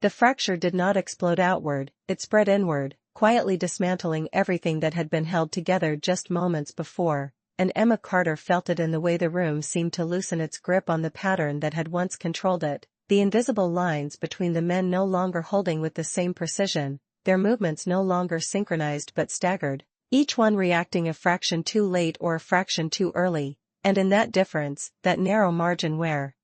The fracture did not explode outward, it spread inward, quietly dismantling everything that had been held together just moments before, and Emma Carter felt it in the way the room seemed to loosen its grip on the pattern that had once controlled it, the invisible lines between the men no longer holding with the same precision, their movements no longer synchronized but staggered, each one reacting a fraction too late or a fraction too early, and in that difference, that narrow margin where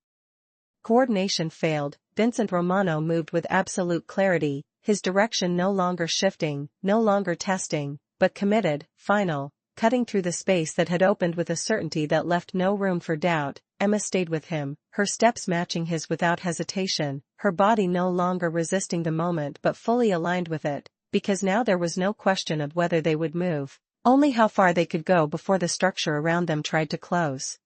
coordination failed, Vincent Romano moved with absolute clarity, his direction no longer shifting, no longer testing, but committed, final, cutting through the space that had opened with a certainty that left no room for doubt. Emma stayed with him, her steps matching his without hesitation, her body no longer resisting the moment but fully aligned with it, because now there was no question of whether they would move, only how far they could go before the structure around them tried to close.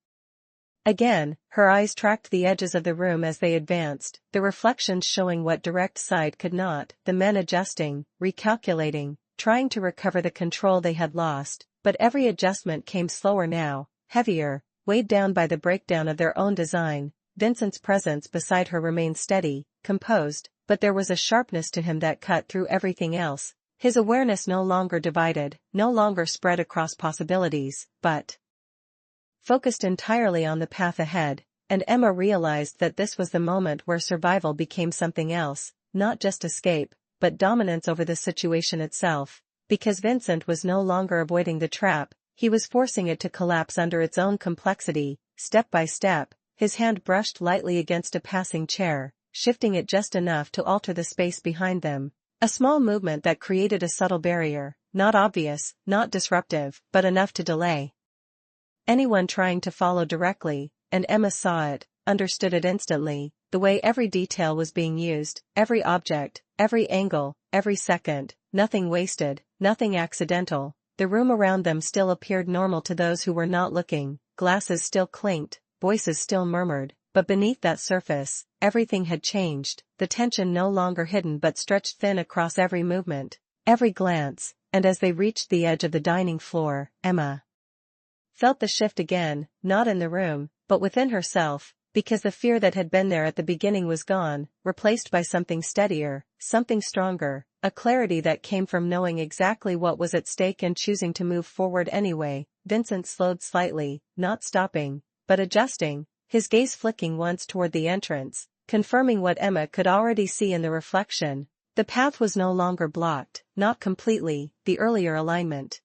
Again, her eyes tracked the edges of the room as they advanced, the reflections showing what direct sight could not, the men adjusting, recalculating, trying to recover the control they had lost, but every adjustment came slower now, heavier, weighed down by the breakdown of their own design. Vincent's presence beside her remained steady, composed, but there was a sharpness to him that cut through everything else. His awareness no longer divided, no longer spread across possibilities, but focused entirely on the path ahead, and Emma realized that this was the moment where survival became something else, not just escape, but dominance over the situation itself, because Vincent was no longer avoiding the trap, he was forcing it to collapse under its own complexity, step by step. His hand brushed lightly against a passing chair, shifting it just enough to alter the space behind them, a small movement that created a subtle barrier, not obvious, not disruptive, but enough to delay anyone trying to follow directly, and Emma saw it, understood it instantly, the way every detail was being used, every object, every angle, every second, nothing wasted, nothing accidental. The room around them still appeared normal to those who were not looking, glasses still clinked, voices still murmured, but beneath that surface, everything had changed, the tension no longer hidden but stretched thin across every movement, every glance, and as they reached the edge of the dining floor, Emma felt the shift again, not in the room, but within herself, because the fear that had been there at the beginning was gone, replaced by something steadier, something stronger, a clarity that came from knowing exactly what was at stake and choosing to move forward anyway. Vincent slowed slightly, not stopping, but adjusting, his gaze flicking once toward the entrance, confirming what Emma could already see in the reflection. The path was no longer blocked, not completely, the earlier alignment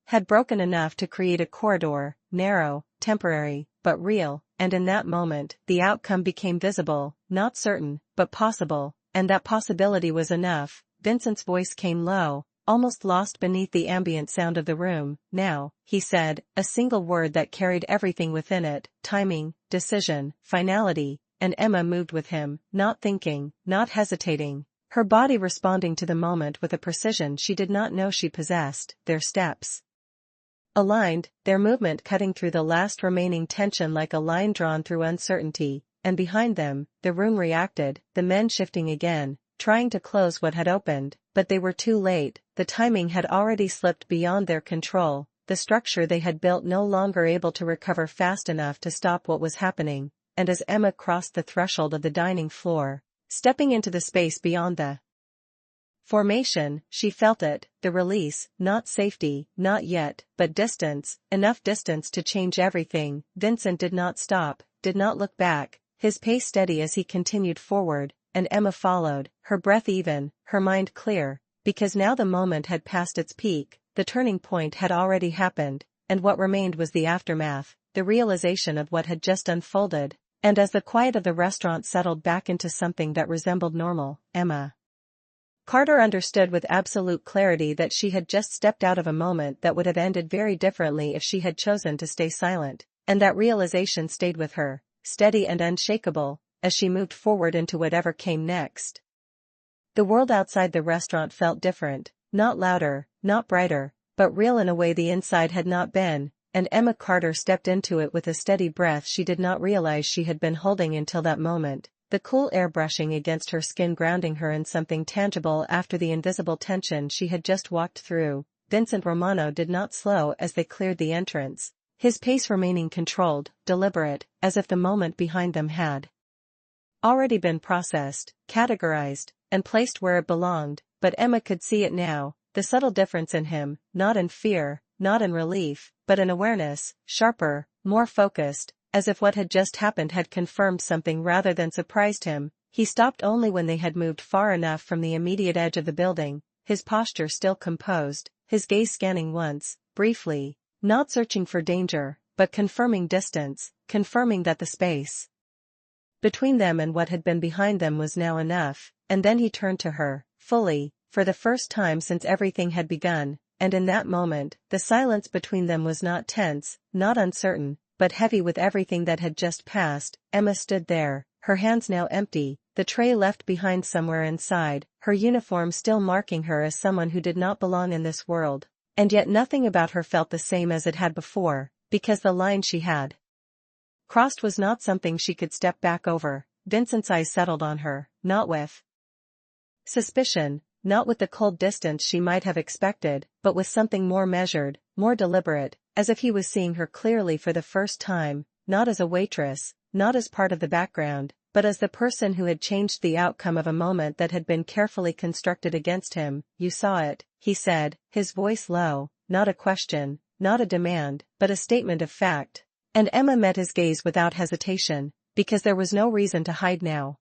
had broken enough to create a corridor, narrow, temporary, but real, and in that moment, the outcome became visible, not certain, but possible, and that possibility was enough. Vincent's voice came low, almost lost beneath the ambient sound of the room. Now, he said, a single word that carried everything within it, timing, decision, finality, and Emma moved with him, not thinking, not hesitating, her body responding to the moment with a precision she did not know she possessed. Their steps aligned, their movement cutting through the last remaining tension like a line drawn through uncertainty, and behind them, the room reacted, the men shifting again, trying to close what had opened, but they were too late, the timing had already slipped beyond their control, the structure they had built no longer able to recover fast enough to stop what was happening, and as Emma crossed the threshold of the dining floor, stepping into the space beyond the formation, she felt it, the release, not safety, not yet, but distance, enough distance to change everything. Vincent did not stop, did not look back, his pace steady as he continued forward, and Emma followed, her breath even, her mind clear, because now the moment had passed its peak, the turning point had already happened, and what remained was the aftermath, the realization of what had just unfolded, and as the quiet of the restaurant settled back into something that resembled normal, Emma Carter understood with absolute clarity that she had just stepped out of a moment that would have ended very differently if she had chosen to stay silent, and that realization stayed with her, steady and unshakable, as she moved forward into whatever came next. The world outside the restaurant felt different, not louder, not brighter, but real in a way the inside had not been, and Emma Carter stepped into it with a steady breath she did not realize she had been holding until that moment. The cool air brushing against her skin grounding her in something tangible after the invisible tension she had just walked through. Vincent Romano did not slow as they cleared the entrance, his pace remaining controlled, deliberate, as if the moment behind them had already been processed, categorized, and placed where it belonged, but Emma could see it now, the subtle difference in him, not in fear, not in relief, but in awareness, sharper, more focused, as if what had just happened had confirmed something rather than surprised him. He stopped only when they had moved far enough from the immediate edge of the building, his posture still composed, his gaze scanning once, briefly, not searching for danger, but confirming distance, confirming that the space between them and what had been behind them was now enough, and then he turned to her, fully, for the first time since everything had begun, and in that moment, the silence between them was not tense, not uncertain, but heavy with everything that had just passed. Emma stood there, her hands now empty, the tray left behind somewhere inside, her uniform still marking her as someone who did not belong in this world, and yet nothing about her felt the same as it had before, because the line she had crossed was not something she could step back over. Vincent's eyes settled on her, not with suspicion, not with the cold distance she might have expected, but with something more measured, more deliberate, as if he was seeing her clearly for the first time, not as a waitress, not as part of the background, but as the person who had changed the outcome of a moment that had been carefully constructed against him. "You saw it," he said, his voice low, not a question, not a demand, but a statement of fact. And Emma met his gaze without hesitation, because there was no reason to hide now.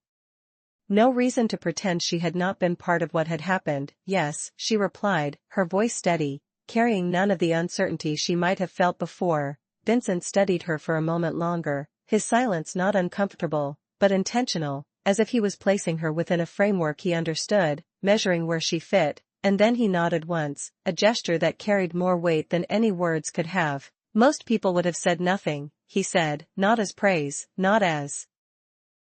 No reason to pretend she had not been part of what had happened. "Yes," she replied, her voice steady, carrying none of the uncertainty she might have felt before. Vincent studied her for a moment longer, his silence not uncomfortable, but intentional, as if he was placing her within a framework he understood, measuring where she fit, and then he nodded once, a gesture that carried more weight than any words could have. "Most people would have said nothing," he said, not as praise, not as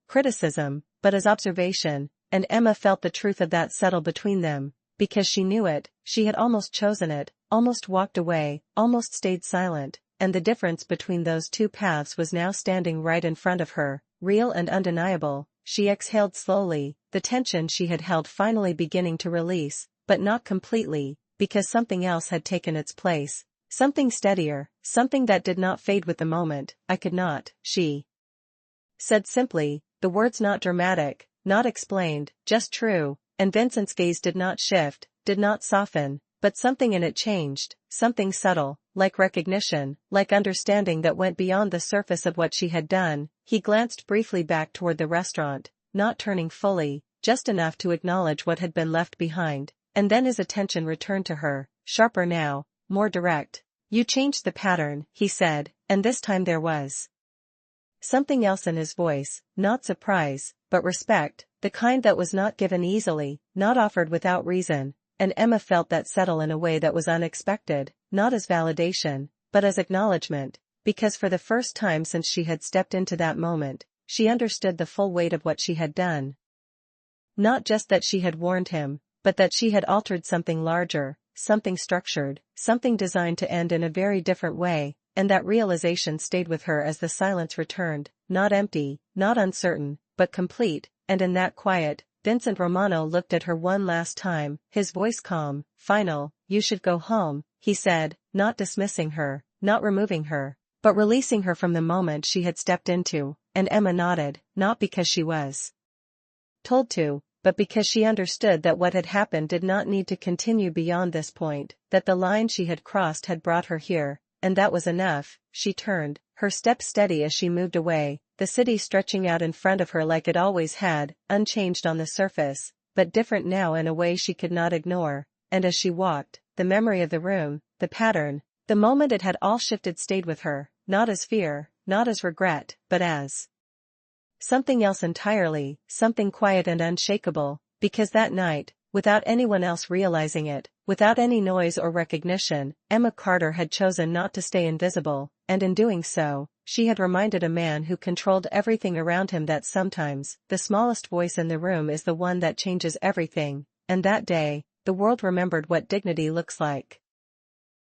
criticism, but as observation, and Emma felt the truth of that settle between them, because she knew it. She had almost chosen it, almost walked away, almost stayed silent, and the difference between those two paths was now standing right in front of her, real and undeniable. She exhaled slowly, the tension she had held finally beginning to release, but not completely, because something else had taken its place. Something steadier, something that did not fade with the moment. "I could not," she said simply, the words not dramatic, not explained, just true, and Vincent's gaze did not shift, did not soften, but something in it changed, something subtle, like recognition, like understanding that went beyond the surface of what she had done. He glanced briefly back toward the restaurant, not turning fully, just enough to acknowledge what had been left behind, and then his attention returned to her, sharper now, more direct. "You changed the pattern," he said, and this time there was something else in his voice, not surprise, but respect, the kind that was not given easily, not offered without reason, and Emma felt that settle in a way that was unexpected, not as validation, but as acknowledgement, because for the first time since she had stepped into that moment, she understood the full weight of what she had done. Not just that she had warned him, but that she had altered something larger, something structured, something designed to end in a very different way, and that realization stayed with her as the silence returned, not empty, not uncertain, but complete, and in that quiet, Vincent Romano looked at her one last time, his voice calm, final. "You should go home," he said, not dismissing her, not removing her, but releasing her from the moment she had stepped into, and Emma nodded, not because she was told to, but because she understood that what had happened did not need to continue beyond this point, that the line she had crossed had brought her here, and that was enough. She turned, her step steady as she moved away, the city stretching out in front of her like it always had, unchanged on the surface, but different now in a way she could not ignore, and as she walked, the memory of the room, the pattern, the moment it had all shifted stayed with her, not as fear, not as regret, but as something else entirely, something quiet and unshakable, because that night, without anyone else realizing it, without any noise or recognition, Emma Carter had chosen not to stay invisible, and in doing so, she had reminded a man who controlled everything around him that sometimes, the smallest voice in the room is the one that changes everything, and that day, the world remembered what dignity looks like.